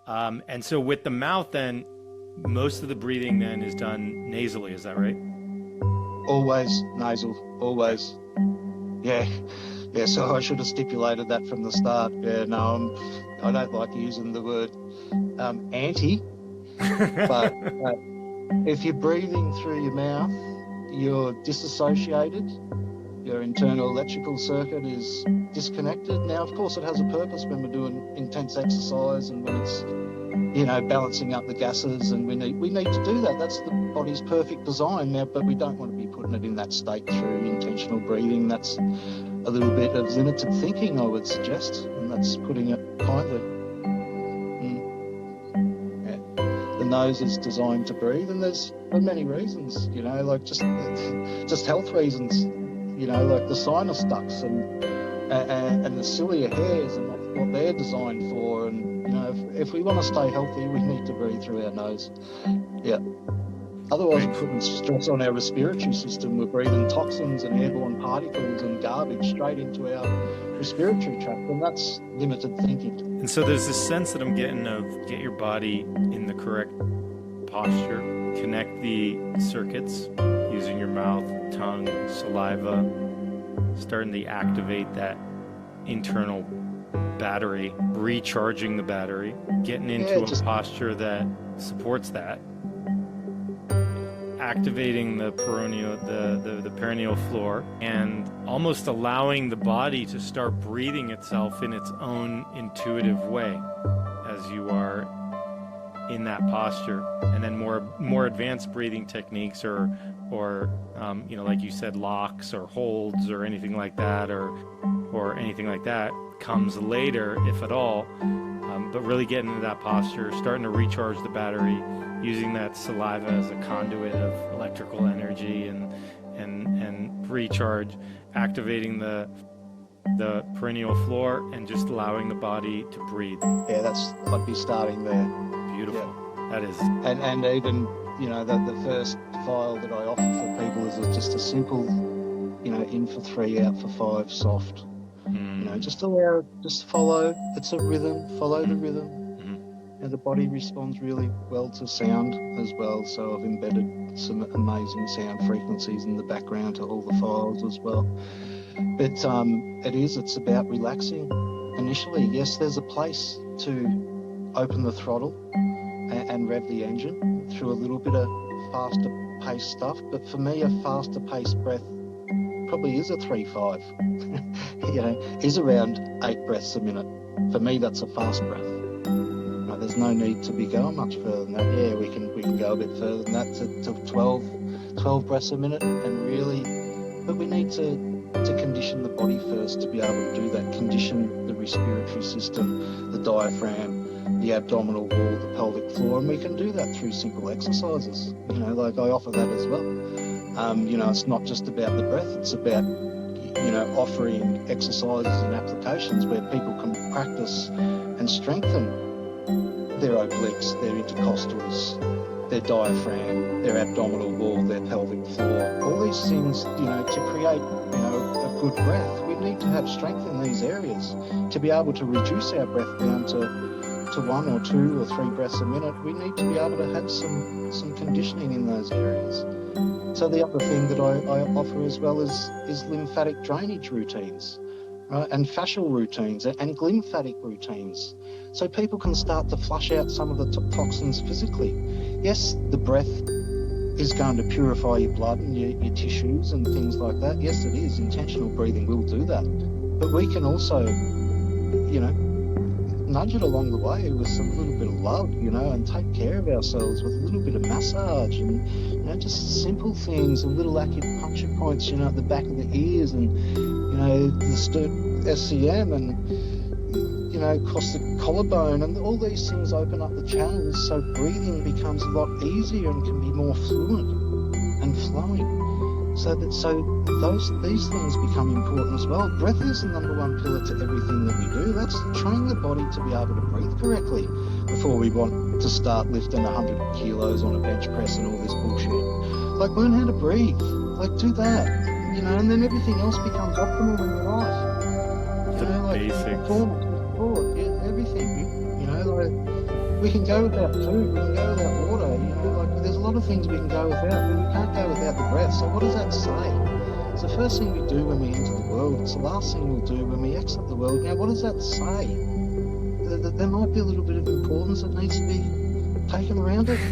And so with the mouth, then most of the breathing then is done nasally. Is that right? Always nasal, always. Yeah. Yeah, so I should have stipulated that from the start. Yeah, no, I don't like using the word anti, but if you're breathing through your mouth, you're disassociated. Your internal electrical circuit is disconnected. Now, of course, it has a purpose when we're doing intense exercise and when it's, balancing up the gases, and we need to do that. That's the body's perfect design now, but we don't want to be putting it in that state through intentional breathing. That's a little bit of limited thinking, I would suggest, and that's putting it kindly. Yeah. The nose is designed to breathe, and there's for many reasons, like just health reasons, like the sinus ducts and the cilia hairs and what they're designed for. And if we want to stay healthy, we need to breathe through our nose. Yeah. Otherwise, we're putting stress on our respiratory system. We're breathing toxins and airborne particles and garbage straight into our respiratory tract, and that's limited thinking. And so there's this sense that I'm getting of get your body in the correct posture, connect the circuits using your mouth, tongue, saliva, starting to activate that internal battery, recharging the battery, getting into a posture that supports that, activating the perineal floor, and almost allowing the body to start breathing itself in its own intuitive way as you are in that posture. And then more advanced breathing techniques or like you said, locks or holds or anything like that, or anything like that comes later, if at all. But really getting into that posture, starting to recharge the battery, using that saliva as a conduit of electrical energy and recharge, activating the perineal floor, and just allowing the body to breathe. Yeah, I'd be starting there. Beautiful. Yeah. That is. And even, the first file that I offer for people is just a simple, in for 3, out for 5, soft. Just follow. It's a rhythm. Follow the rhythm. And the body responds really well to sound as well. So I've embedded some amazing sound frequencies in the background to all the files as well. But it's about relaxing initially. Yes, there's a place to open the throttle and rev the engine through a little bit of faster paced stuff. But for me, a faster paced breath probably is a 3-5, is around 8 breaths a minute. For me, that's a fast breath. There's no need to be going much further than that. Yeah, we can go a bit further than that to 12 breaths a minute, and really, but we need to condition the body first to be able to do that. Condition the respiratory system, the diaphragm, the abdominal wall, the pelvic floor, and we can do that through simple exercises. Like I offer that as well. It's not just about the breath; it's about offering exercises and applications where people can practice and strengthen their obliques, their intercostals, their diaphragm, their abdominal wall, their pelvic floor. All these things, to create, a good breath, we need to have strength in these areas. To be able to reduce our breath down to 1 or 2 or 3 breaths a minute, we need to be able to have some conditioning in those areas. So the other thing that I offer as well is lymphatic drainage routines, right? And fascial routines and glymphatic routines. So people can start to flush out some of the toxins physically. Yes, the breath is going to purify your blood and your tissues and things like that. Yes, it is. Intentional breathing will do that. But we can also, nudge it along the way with some little bit of love, and take care of ourselves with a little bit of massage and, just simple things, and little acupuncture points, at the back of the ears and, the SCM and, across the collarbone, and all these things open up the channels so breathing becomes a lot easier and can be more fluent and flowing. So these things become important as well. Breath is the number one pillar to everything that we do. That's train the body to be able to breathe correctly before we want to start lifting 100 kilos on a bench press and all this bullshit. Like, learn how to breathe. Like, do that. And then everything else becomes optimal in your life. The basics. Performance, sport, everything. we can go without food, we can go without water, you know, like there's a lot of things we can go without, but we can't go without the breath. So what does that say? It's the first thing we do when we enter the world. It's the last thing we'll do when we exit the world. Now, what does that say? There might be a little bit of importance that needs to be taken around it.